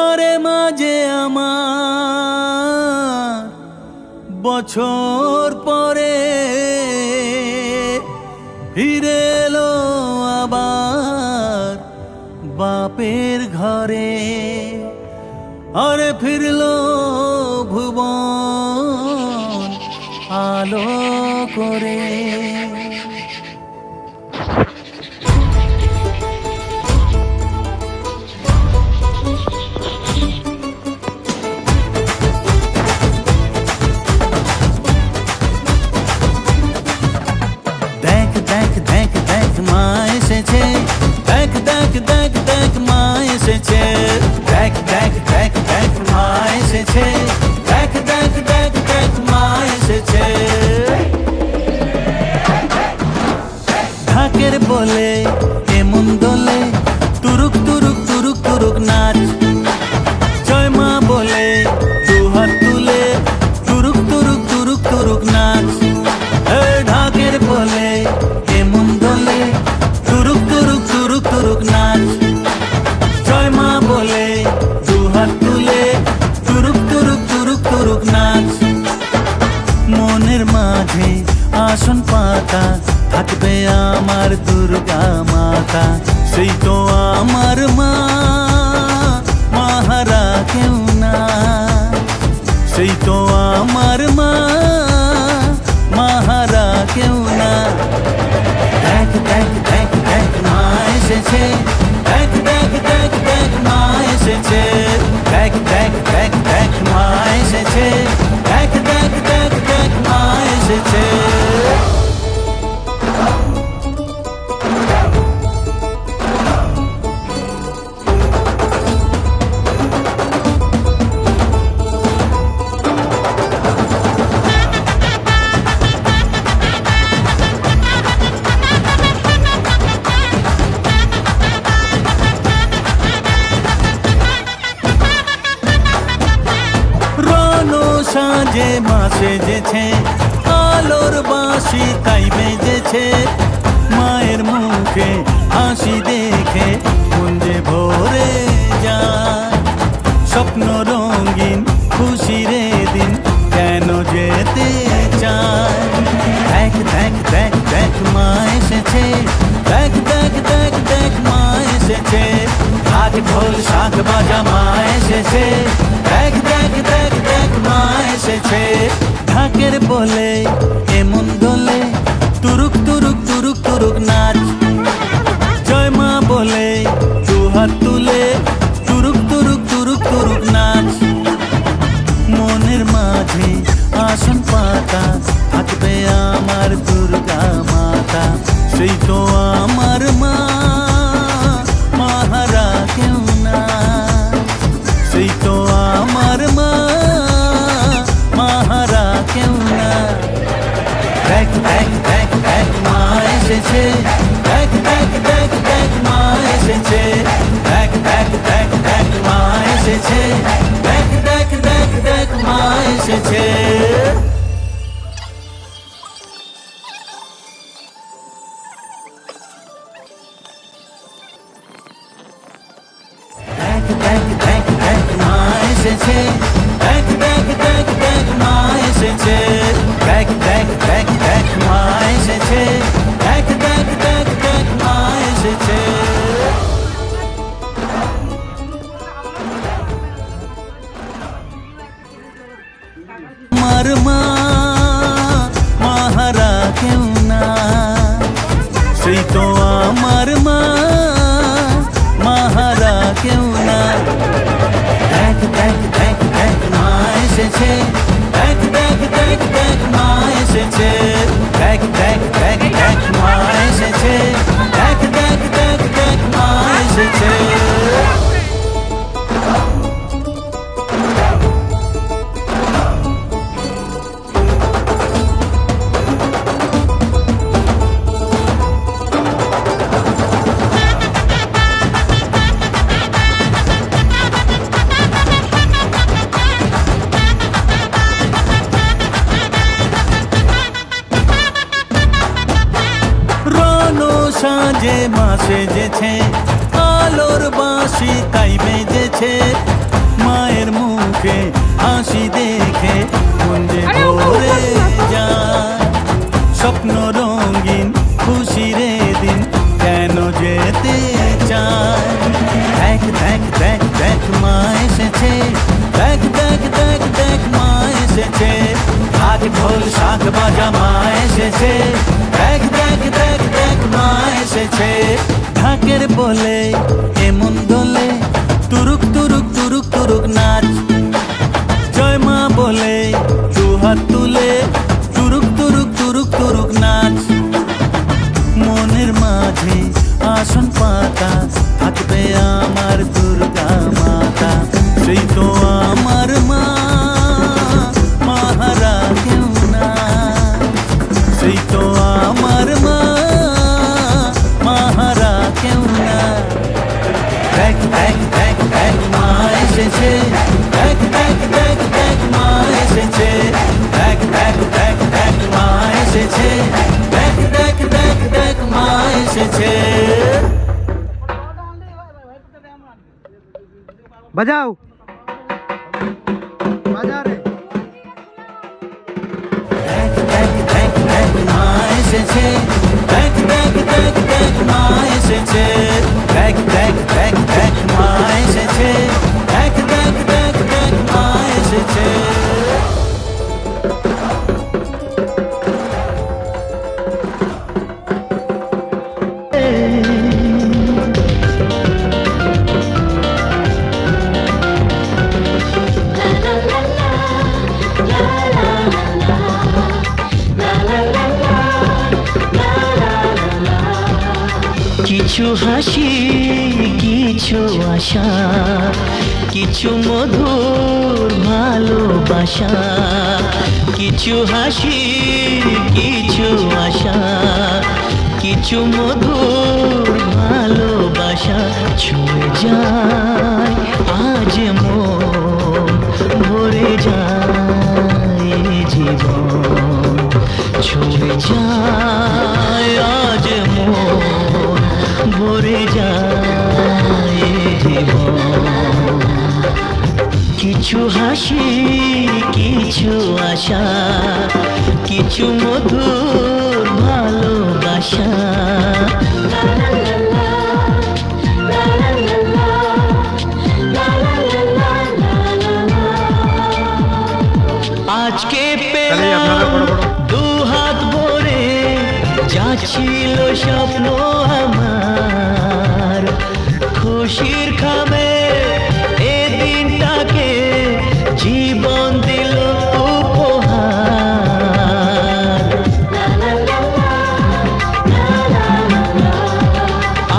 আরে মাঝে আমার বছর পরে ফিরে এলো আবার বাপের ঘরে। আরে ফিরলো ভুবন আলো করে। দেখ দেখ দেখ দেখ মা এসেছে, দেখ দেখ দেখ দেখ মা এসেছে, দেখ দেখ দেখ দেখ মা এসেছে, দেখ দেখ দেখ দেখ মা এসেছে। ঢাকের বলে এমন দোলে তুরুক তুরুক তুরুক তুরুক নাচ। জয় মা বলে দু হাত তুলে তুরুক তুরুক তুরুক তুরুক নাচ। ঢাকের বলে এমন দোলে তুরুক তুরুক তুরুক তুরুক নাচ। জয় মা বলে দু হাত তুলে তুরুক তুরুক তুরুক তুরুক নাচ। মনের মাঝে আসন পাতা থাকবে আমার দুর্গা মাতা, সেই তো আমার মা, মাহারা কেউ না। সেই তো আমার মা, মাহারা কেউ না। দেখ দেখ দেখ দেখ মা এসেছে, দেখ দেখ দেখ দেখ মা এসেছে, দেখ দেখ দেখ দেখ মা এসেছে, দেখ দেখ দেখ দেখ মা এসেছে। সাজে মা সেজেছে, আলোর বাঁশি তাই বেজেছে। মায়ের মুখে হাসি দেখে মন যে ভরে যায়। স্বপ্ন রঙিন খুশির দিন কেন যেতে চায়। দেখ দেখ দেখ দেখ মা এসেছে, দেখ দেখ দেখ দেখ মা এসেছে। ঢাক ঢোল শাঁখ বাজা মা এসেছে, দেখ দেখ দেখ দেখ মা এসেছে। ঢাকের বলে এমন দোলে তুরুক তুরুক তুরুক তুরুক নাচ। জয় মা বলে দু হাত তুলে তুরুক তুরুক তুরুক তুরুক নাচ। মনের মাঝে আসন পাতা থাকবে আমার দুর্গা মাতা, সেই তো আমার মা, মাহারা কেউ না। সেই তো আমার মা, মাহারা কেউ না। দেখ দেখ দেখ দেখ মা এসেছে, দেখ দেখ দেখ দেখ মা এসেছে, দেখ দেখ দেখ দেখ মা এসেছে, দেখ দেখ দেখ দেখ মা এসেছে। দেখ দেখ দেখ দেখ মা এসেছে, দেখ দেখ দেখ দেখ মা এসেছে, দেখ দেখ দেখ দেখ মা এসেছে, দেখ দেখ দেখ দেখ মা এসেছে। আমার মা, মাহারা কেউ না। সেই তো আমার মা, মাহারা কেউ না। দেখ দেখ দেখ দেখ মা এসেছে, দেখ দেখ দেখ দেখ মা এসেছে, দেখ দেখ দেখ দেখ মা এসেছে, দেখ দেখ দেখ দেখ মা এসেছে। সাজে মা সেজেছে, আলোর বাঁশি তাই বেজেছে। ঢাক ঢোল শাঁখ বাজা মা এসেছে, দেখ দেখ দেখ দেখ মা এসেছে। ঢাকের বলে এমন দোলে, তুরুক তুরুক তুরুক তুরুক নাচ। জয় মা বলে দু হাত তুলে, তুরুক তুরুক তুরুক তুরুক নাচ। মনের মাঝে আসন পাতা, থাকবে আমার দুর্গা মাতা। সেই তো আমার মা, মাহারা কেউ না। সেই তো আমার মা, মাহারা কেউ না। দেখ দেখ দেখ দেখ মা এসেছে, দেখ দেখ দেখ দেখ মা এসেছে। দেখ দেখ দেখ দেখ মা এসেছে, দেখ দেখ দেখ দেখ মা এসেছে। বাজাও বাজা রে। দেখ দেখ দেখ দেখ মা এসেছে, দেখ দেখ দেখ দেখ মা এসেছে। দেখ দেখ দেখ দেখ মা এসেছে, দেখ দেখ দেখ দেখ মা এসেছে। কিছু হাসি, কিছু আশা, কিছু মধুর ভালোবাসা। কিছু হাসি, কিছু আশা, কিছু মধুর ভালোবাসা। ছুঁয়ে যায় আজ মন, ভরে যায় জীবন। ছুঁয়ে যায় আজ মন, ভরে যায় জীবন। কিছু হাসি, কিছু আশা, কিছু মধুর ভালোবাসা। আজকে পেলাম দু হাত ভরে, যা ছিল স্বপ্ন আমার। খুশির খামে এ দিনটাকে জীবন দিল উপহার।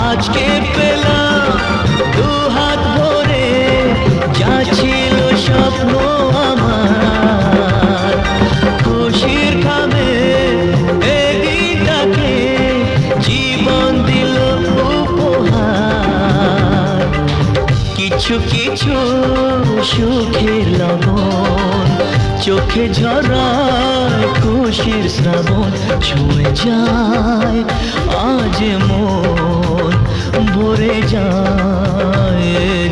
আজকে পেলাম দু হাত ভরে, যা ছিল স্বপ্ন আমার। খুশির খামে এ দিনটাকে জীবন দিল উপহার। কিছু কিছু সুখের লবণ, চোখে ঝরায় খুশির শ্রাবণ। ছুঁয়ে যায় আজ মন, ভরে যায়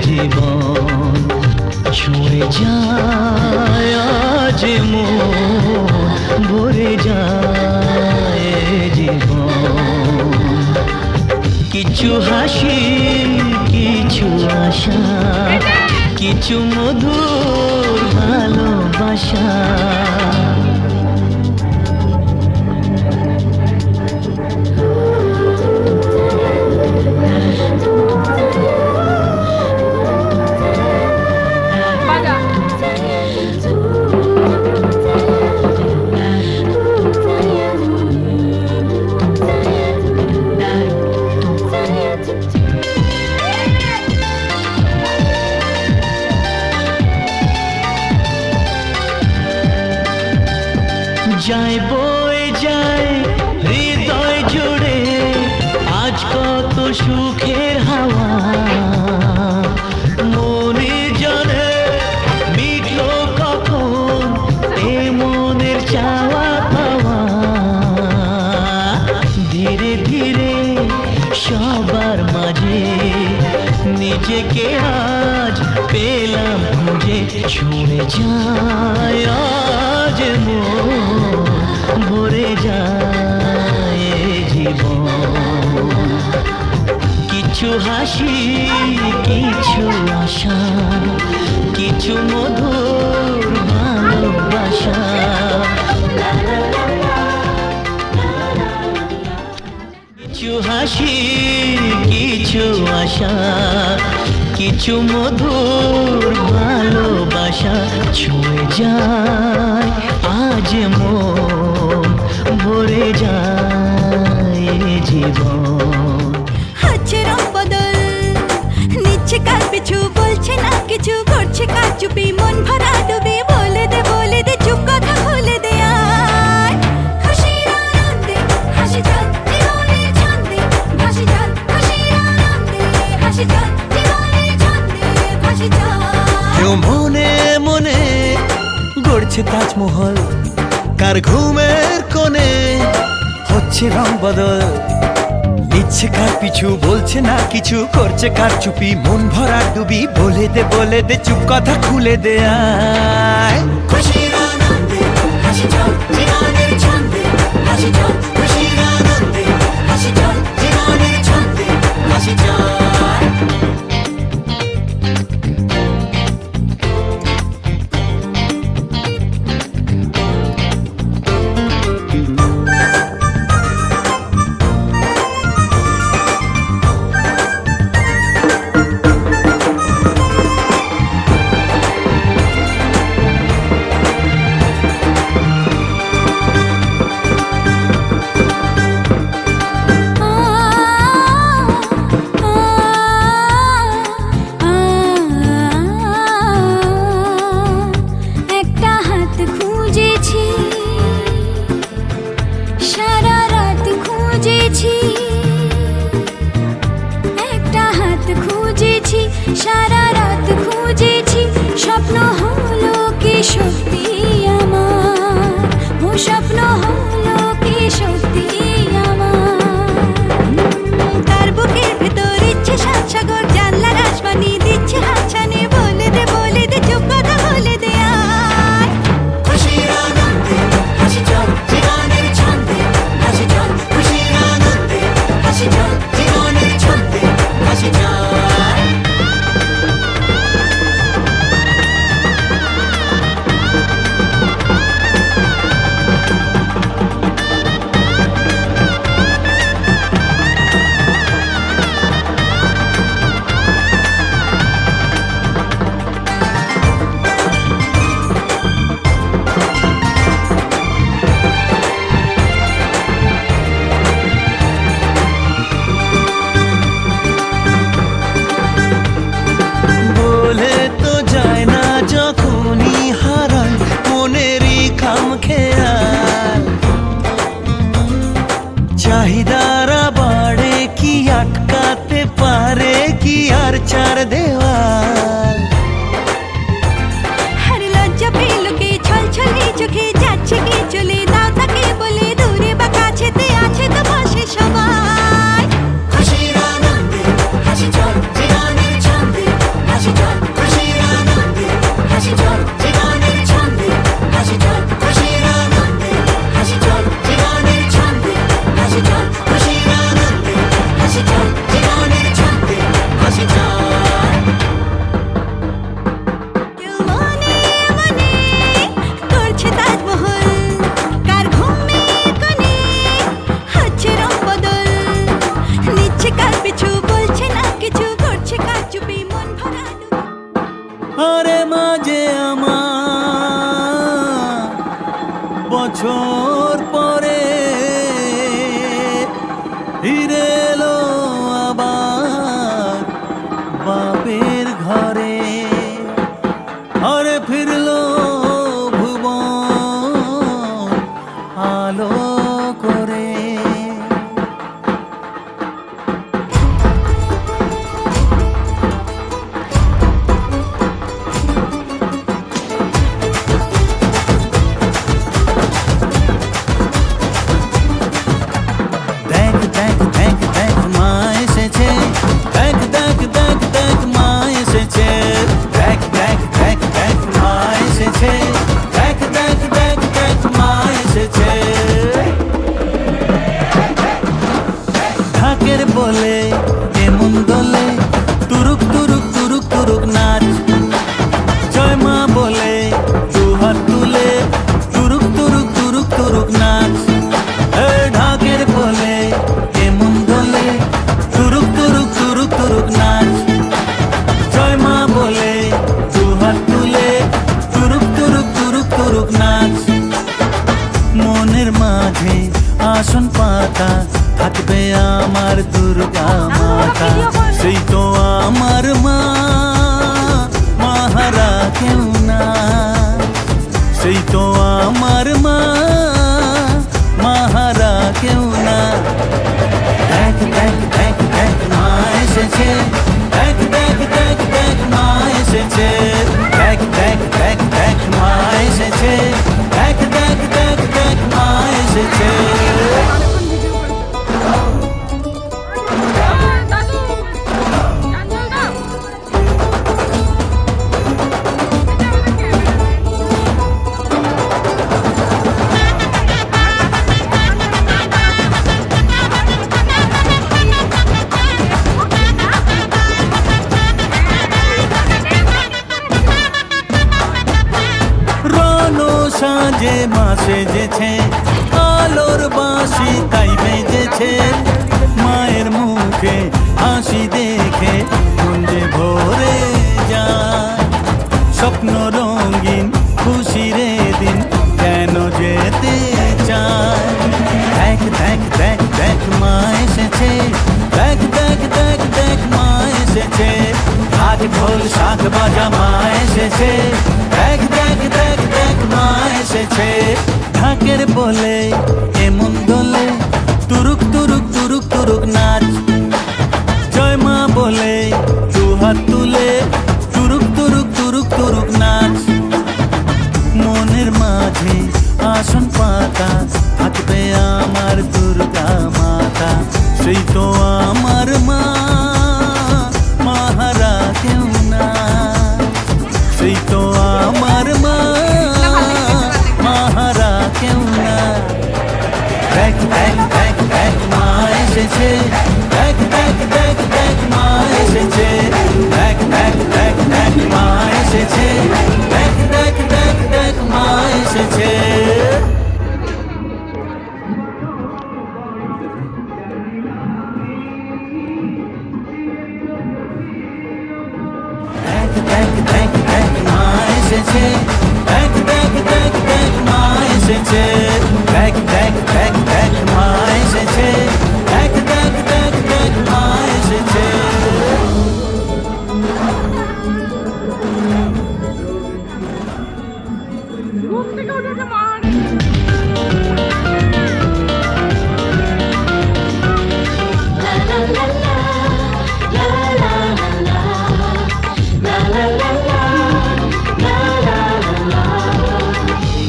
জীবন। ছুঁয়ে যায় আজ মন, ভরে যায় জীবন। কিছু হাসি, কিছু আশা, কিছু মধুর ভালোবাসা। যায় বয়ে যায় হৃদয় জুড়ে আজ কত সুখের হাওয়া। মনে জানে মিটলো কখন এ মনের চাওয়া পাওয়া। ধীরে ধীরে সবার মাঝে নিজেকে আজ পেলাম খুঁজে। ছুঁয়ে যায় আজ মন, ভরে যায় জীবন। কিছু হাসি, কিছু আশা, কিছু মধুর ভালোবাসা। ভাষা, কিছু মধুর ভালোবাসা ছুঁয়ে যায় আজ মন, ভরে যায় এ জীবন। হচ্ছে রং বদল, নিচ্ছে কার পিছু, বলছে না কিছু, করছে কার চুপি, মন ভরা ডুবি, বলে দে চুপ কথা খুলে দে আয়। খুশির আনন্দে হাসি চল জীবনের ছন্দে ভাসি চল, খুশির আনন্দে হাসি চল জীবনের ছন্দে ভাসি চল। কেউ মনে মনে গড়ছে তাজমহল, কার ঘুমের কোণে হচ্ছে রং বদল, নিচ্ছে কার পিছু, বলছে না কিছু, করছে কার চুপি, মন ভরা ডুবি, বলে দে চুপ কথা খুলে দে আয়। খুশির আনন্দে হাসি চল জীবনের ছন্দে হাসি চল, খুশির আনন্দে হাসি চল জীবনের ছন্দে হাসি চল। একটা হাত খুঁজেছি, সারা রাত খুঁজেছি, একটা হাত খুঁজেছি, সারা রাত খুঁজেছি, স্বপ্ন হলো কি সত্যি আমার, ও স্বপ্ন হলো কি সত্যি আমার। তার বুকের ভেতর ইচ্ছে সাত সাগর, জানলার আসমানি দিচ্ছে হাতছানি, বলে দে চুপ কথা বলে দে আয়। খুশির আনন্দে হাসি চল জীবনের ছন্দে হাসি চল, খুশির আনন্দে হাসি চল জীবনের ছন্দে হাসি চল। বলে তো যায় না যখনই হারায় মনেরই খাম খেয়াল, চাহিদারা বাড়ে কি আটকাতে পারে কি আর চার দেওয়াল। আর লজ্জা পেল কে, ছলছলে চোখে যাচ্ছে কি চলে, দাও তাকে বলে দূরে বা কাছেতে আছে তো পাশে সবাই। খুশির আনন্দে হাসি চল জীবনের ছন্দে হাসি চল, খুশির আনন্দে হাসি চল জীবনের ছন্দে হাসি চল, খুশির আনন্দে হাসি চল জীবনের ছন্দে হাসি চল, খুশির আনন্দে হাসি চল জীবনের ছন্দে হাসি চল। কেউ মনে মনে করছে তাজমহল, কার ঘুমের কোণে হচ্ছে রং বদল, নিচ্ছে কার পিছু, বলছে না কিছু, করছে কার চুপি, মন ভরা ডুবি। আরে মাঝে আমার বছর পরে ফিরে এলো আবার বাপের ঘরে, আরে ফিরলো ভুবন আলো করে। দেখ দেখ দেখ দেখ মা এসেছে, দেখ দেখ দেখ দেখ মা এসেছে, দেখ দেখ দেখ দেখ মা এসেছে। সাজে মা সেজেছে, আলোর বাঁশি তাই বেজেছে, মায়ের মুখে হাসি দেখে মন যে ভরে যায়। স্বপ্ন রঙিন খুশির দিন কেন যেতে চায়। দেখ দেখ দেখ দেখ মা এসেছে, দেখ দেখ দেখ দেখ মা এসেছে, ঢাক ঢোল শাখ বাজা মা এসেছে, দেখ দেখ দেখ দেখ মা এসেছে। ঢাকের বলে এমন দোলে তুরুক তুরুক তুরুক তুরুক নাচ, জয় মা বলে দু হাত তুলে তুরুক তুরুক তুরুক তুরুক নাচ। মনের মাঝে আসন পাতা থাকবে আমার দুর্গা মাতা, সেই তো আমার মা, মাহারা কেউ না, সেই তো আমার মা, মাহারা কেউ না। দেখ দেখ দেখ দেখ মা এসেছে, দেখ দেখ দেখ দেখ মা এসেছে, দেখ দেখ দেখ দেখ মা এসেছে, দেখ দেখ দেখ দেখ মা এসেছে। দেখ দেখ দেখ দেখ মা এসেছে, দেখ দেখ দেখ দেখ মা এসেছে, দেখ দেখ দেখ দেখ মা এসেছে, দেখ দেখ দেখ দেখ মা এসেছে।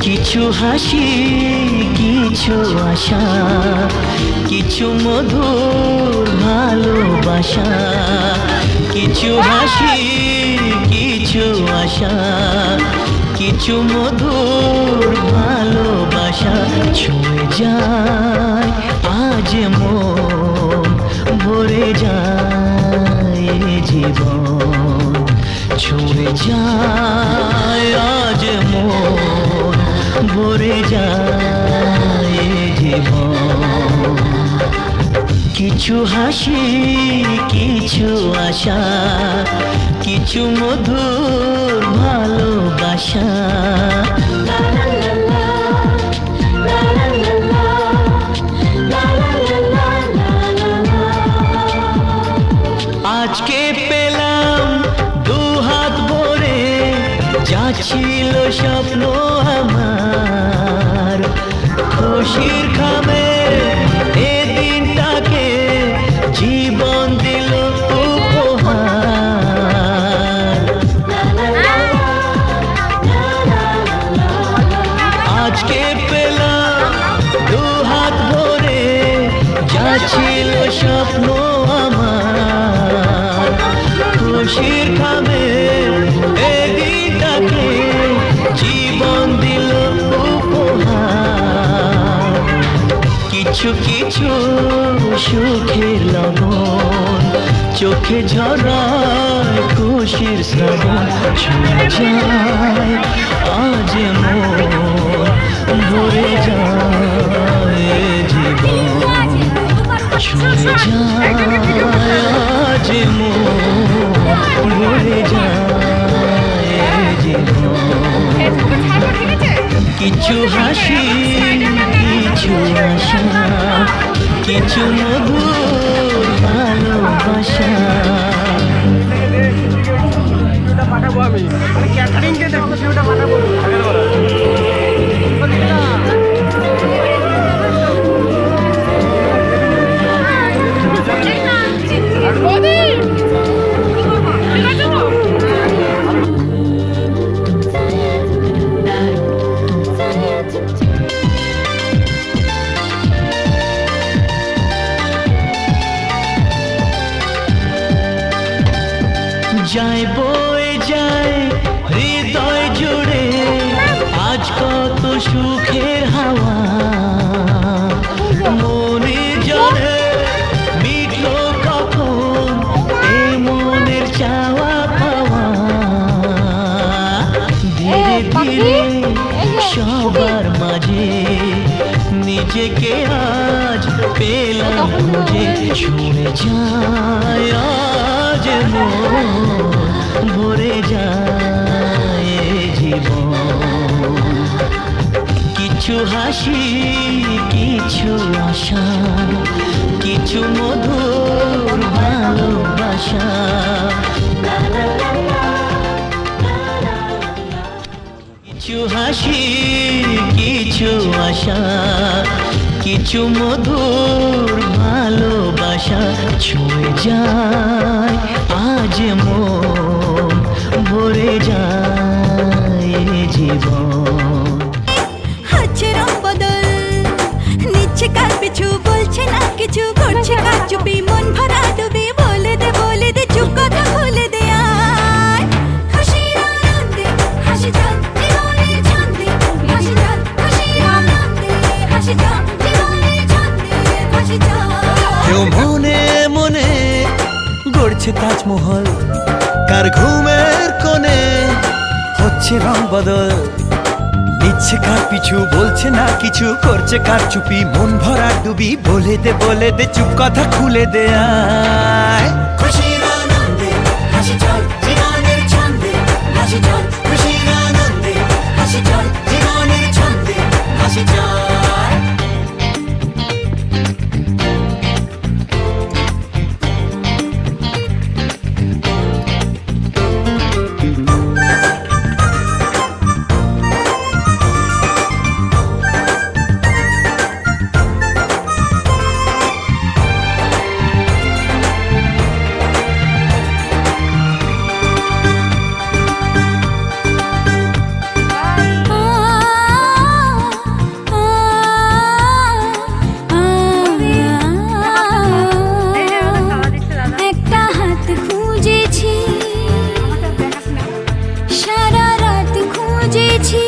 কিছু হাসি, কিছু আশা, কিছু মধুর ভালোবাসা, কিছু হাসি, কিছু আশা, কিছু মধুর ভালোবাসা, ছুঁয়ে যায় আজ মন, ভরে যায় জীবন, ছুঁয়ে যায় আজ মন, ভরে যায় জীবন। কিছু হাসি, কিছু আশা, কিছু মধুর ভালোবাসা। আজকে পেলাম দু হাত ভরে, যা ছিল স্বপ্ন আমার, খুশির খামে এ দিনটাকে জীবন দিল উপহার। আজকে পেলাম দু হাত ভরে, যা ছিল স্বপ্ন আমার, খুশির খামে এ দিনটাকে জীবন দিল উপহার। কিছু কিছু সুখের লবণ, চোখে ঝরায় খুশির শ্রাবণ, ছুঁয়ে যায় আজ মন, ভরে যায় জীবন, ছুঁয়ে যায় আজ মন, ভরে যায় জীবন। কিছু হাসি, কিছু আশা, কিছু মধুর ভালোবাসা। পাঠাবো আমি ক্যাটারিংকে দেখো, ভিডিওটা পাঠাবো। সুখের হাওয়া মনে জানে মিটলো কখন এ মনের চাওয়া পাওয়া ধীরে ধীরে সবার মাঝে নিজেকে আজ পেলাম খুঁজে ছুঁয়ে যায় আজ মন ভরে যায় এ জীবন কিছু হাসি কিছু আশা কিছু মধুর ভালোবাসা কিছু হাসি কিছু আশা কিছু মধুর ভালোবাসা ছুঁয়ে যায় আজ মন ভরে যায় এ জীবন হচ্ছে রং বদল নিচ্ছে কার পিছু বলছে না কিছু করছে কার চুপি মন ভরা ডুবি বলে দে চুপ কথা খুলে দে আয় খুশির আনন্দে হাসি যাক জীবনের ছন্দে হাসি যাক খুশির আনন্দে হাসি যাক জীবনের ছন্দে হাসি যাক কেউ মনে মনে গড়ছে তাজমহল কার ঘুমের কোণে হচ্ছে রং বদল নিচ্ছে কার পিছু বলছে না কিছু করছে কার চুপি মন ভরা ডুবি বলে দে চুপ কথা খুলে দে আয় খুশির আনন্দে হাসি চল জীবনের ছন্দে হাসি চল খুশির আনন্দে হাসি চল জীবনের ছন্দে হাসি চল একটা হাত খুঁজেছি সারা রাত খুঁজেছি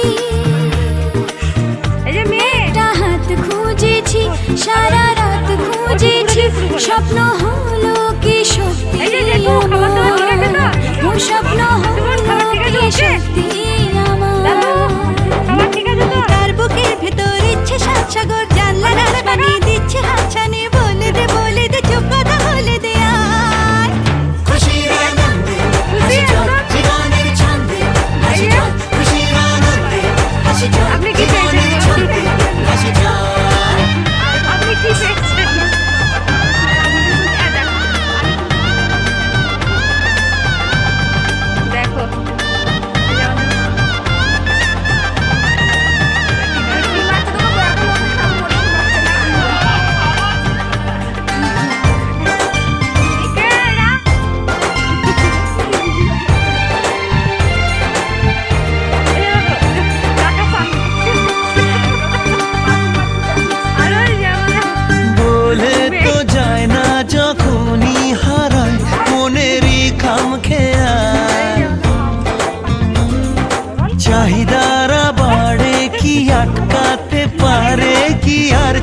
একটা হাত খুঁজেছি সারা রাত খুঁজেছি স্বপ্ন হলো কি সত্যি আমার ও স্বপ্ন হলো কি সত্যি আমার তার বুকের ভেতর ইচ্ছে সাত সাগর জানলার আসমানি দিচ্ছে হাতছানি বলে দে চুপ কথা বলে দে আয় খুশির আনন্দে হাসি চল জীবনের ছন্দে হাসি চল খুশির আনন্দে হাসি চল আপনি কি জীবনের ছন্দে হাসি চল আপনি কি পেয়েছেন দেখো বলে তো যায় না যখনই হারায় মনেরই খাম খেয়া চাহিদারা বাড়ে কি আটকাতে পারে কি আর